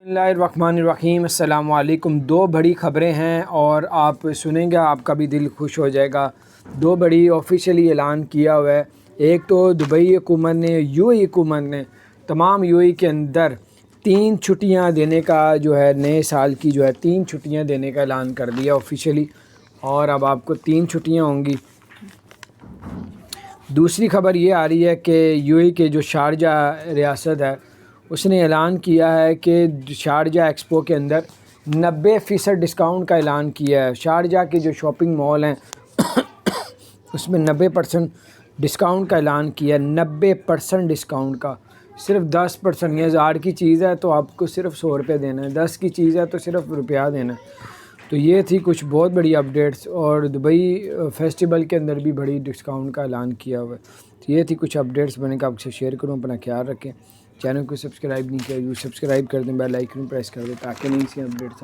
बिस्मिल्लाहिर्रहमानिर्रहीम। अस्सलाम वालेकुम। दो बड़ी ख़बरें हैं और आप सुनेंगे आपका भी दिल खुश हो जाएगा। दो बड़ी ऑफिशियली ऐलान किया हुआ है। एक तो दुबई हुकूमत ने हुकूमत ने तमाम के अंदर 3 छुट्टियां देने का जो है नए साल की जो है 3 छुट्टियां देने का ऐलान कर दिया ऑफिशियली, और अब आपको 3 छुट्टियां होंगी। दूसरी ख़बर ये आ रही है कि के जो शारजाह रियासत है उसने ऐलान किया है कि शारजाह एक्सपो के अंदर 90% डिस्काउंट का ऐलान किया है। शारजाह के जो शॉपिंग मॉल हैं उसमें 90% डिस्काउंट का ऐलान किया है। 90% डिस्काउंट का, सिर्फ 10%। ये 1000 की चीज़ है तो आपको सिर्फ 100 रुपये देना है, 10 की चीज़ है तो सिर्फ रुपया देना है। तो ये थी कुछ बहुत बड़ी अपडेट्स, और दुबई फेस्टिवल के अंदर भी बड़ी डिस्काउंट का ऐलान किया हुआ है। तो ये थी कुछ अपडेट्स, मैंने कहा आपसे शेयर करूँ। अपना ख्याल रखें। चैनल को सब्सक्राइब नहीं किया, सब्सक्राइब कर दें, बेल आइकन प्रेस कर दें ताकि नई सी अपडेट्स